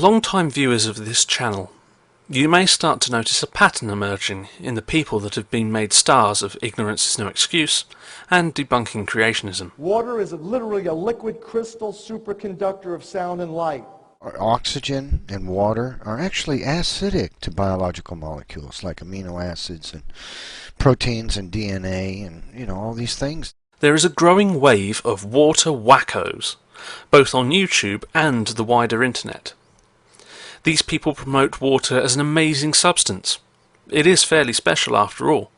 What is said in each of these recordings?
long-time viewers of this channel, you may start to notice a pattern emerging in the people that have been made stars of Ignorance is No Excuse and Debunking Creationism. Water is literally a liquid crystal superconductor of sound and light. Oxygen and water are actually acidic to biological molecules like amino acids and proteins and DNA and, all these things. There is a growing wave of water wackos, both on YouTube and the wider internet. These people promote water as an amazing substance. It is fairly special after all.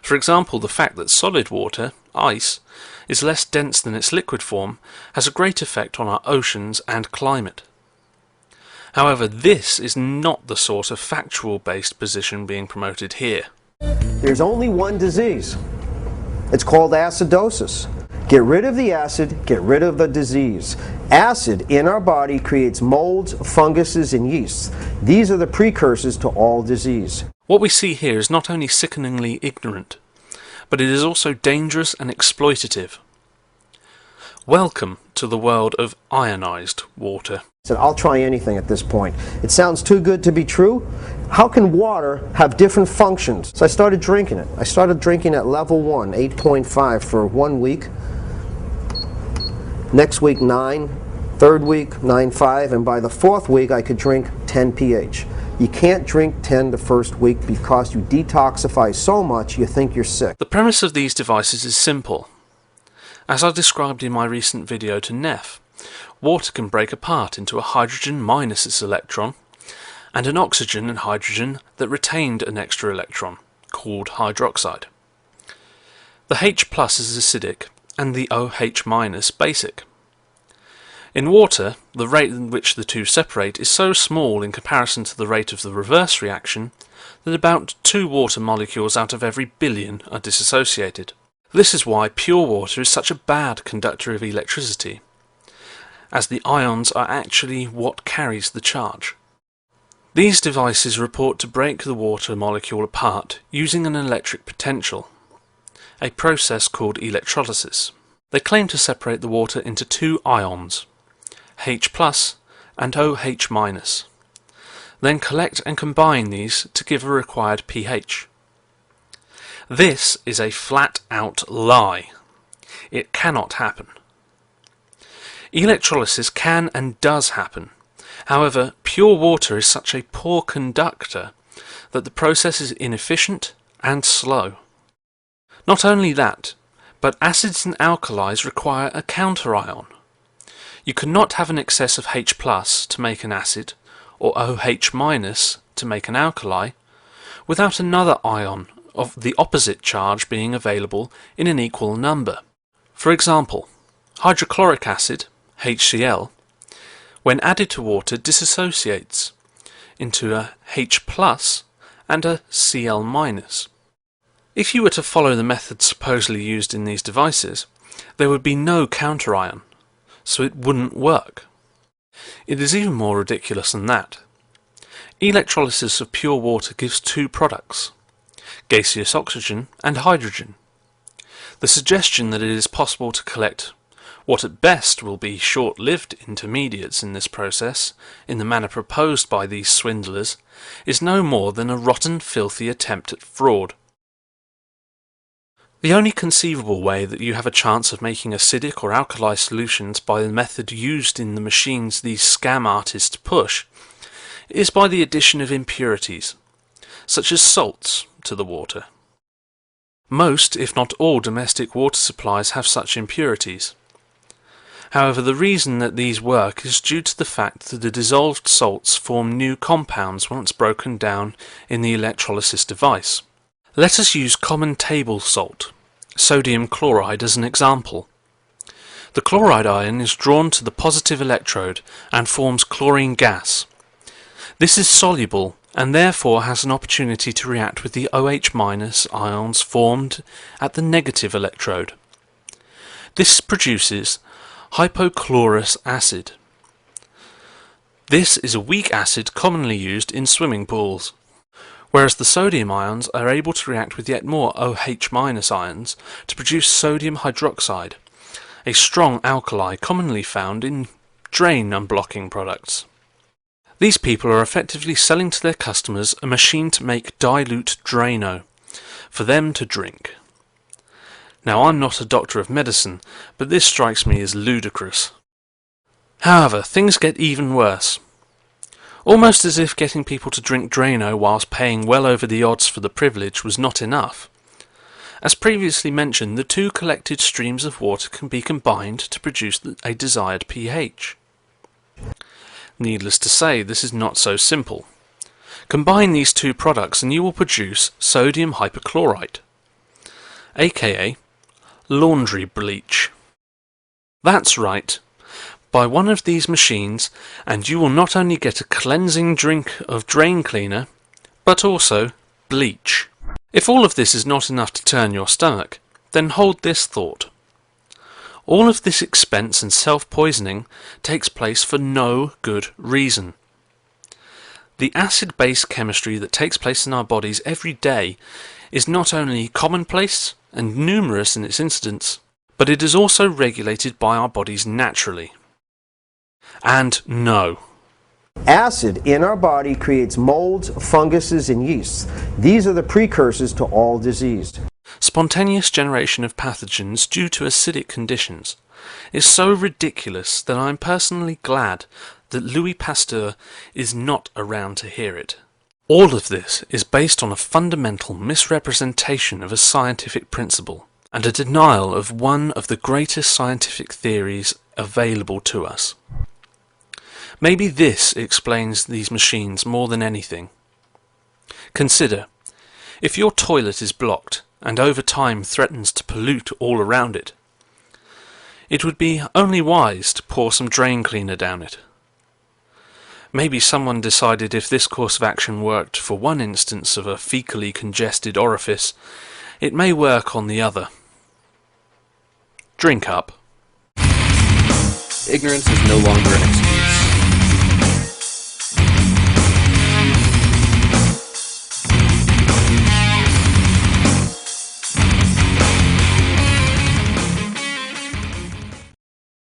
For example, the fact that solid water, ice, is less dense than its liquid form has a great effect on our oceans and climate. However, this is not the sort of factual-based position being promoted here. There's only one disease. It's called acidosis. Get rid of the acid, get rid of the disease. Acid in our body creates molds, funguses, and yeasts. These are the precursors to all disease. What we see here is not only sickeningly ignorant, but it is also dangerous and exploitative. Welcome to the world of ionized water. I said, I'll try anything at this point. It sounds too good to be true. How can water have different functions? So I started drinking it. I started drinking at level 1, 8.5 for 1 week. Next week 9, third week 9.5, and by the fourth week I could drink 10 pH. You can't drink 10 the first week because you detoxify so much you think you're sick. The premise of these devices is simple. As I described in my recent video to Neff, water can break apart into a hydrogen minus its electron and an oxygen and hydrogen that retained an extra electron, called hydroxide. The H+ is acidic and the OH- basic. In water, the rate in which the two separate is so small in comparison to the rate of the reverse reaction that about 2 water molecules out of every billion are disassociated. This is why pure water is such a bad conductor of electricity, as the ions are actually what carries the charge. These devices report to break the water molecule apart using an electric potential, a process called electrolysis. They claim to separate the water into 2 ions, H+ and OH-, then collect and combine these to give a required pH. This is a flat-out lie. It cannot happen. Electrolysis can and does happen. However, pure water is such a poor conductor that the process is inefficient and slow. Not only that, but acids and alkalis require a counterion. You cannot have an excess of H+ to make an acid, or OH- to make an alkali, without another ion of the opposite charge being available in an equal number. For example, hydrochloric acid, HCl, when added to water disassociates into a H+ and a Cl-. If you were to follow the method supposedly used in these devices, there would be no counterion, so it wouldn't work. It is even more ridiculous than that. Electrolysis of pure water gives 2 products, gaseous oxygen and hydrogen. The suggestion that it is possible to collect what at best will be short-lived intermediates in this process, in the manner proposed by these swindlers, is no more than a rotten, filthy attempt at fraud. The only conceivable way that you have a chance of making acidic or alkali solutions by the method used in the machines these scam artists push is by the addition of impurities, such as salts, to the water. Most, if not all, domestic water supplies have such impurities. However, the reason that these work is due to the fact that the dissolved salts form new compounds once broken down in the electrolysis device. Let us use common table salt, sodium chloride, as an example. The chloride ion is drawn to the positive electrode and forms chlorine gas. This is soluble and therefore has an opportunity to react with the OH- ions formed at the negative electrode. This produces hypochlorous acid. This is a weak acid commonly used in swimming pools, whereas the sodium ions are able to react with yet more OH- ions to produce sodium hydroxide, a strong alkali commonly found in drain unblocking products. These people are effectively selling to their customers a machine to make dilute Drano for them to drink. Now, I'm not a doctor of medicine, but this strikes me as ludicrous. However, things get even worse. Almost as if getting people to drink Drano whilst paying well over the odds for the privilege was not enough. As previously mentioned, the two collected streams of water can be combined to produce a desired pH. Needless to say, this is not so simple. Combine these two products and you will produce sodium hypochlorite, aka laundry bleach. That's right. Buy one of these machines and you will not only get a cleansing drink of drain cleaner, but also bleach. If all of this is not enough to turn your stomach, then hold this thought. All of this expense and self-poisoning takes place for no good reason. The acid-base chemistry that takes place in our bodies every day is not only commonplace and numerous in its incidence, but it is also regulated by our bodies naturally. And no. Acid in our body creates molds, funguses, and yeasts. These are the precursors to all disease. Spontaneous generation of pathogens due to acidic conditions is so ridiculous that I am personally glad that Louis Pasteur is not around to hear it. All of this is based on a fundamental misrepresentation of a scientific principle and a denial of one of the greatest scientific theories available to us. Maybe this explains these machines more than anything. Consider, if your toilet is blocked and over time threatens to pollute all around it, it would be only wise to pour some drain cleaner down it. Maybe someone decided if this course of action worked for one instance of a fecally congested orifice, it may work on the other. Drink up. Ignorance is no longer an excuse.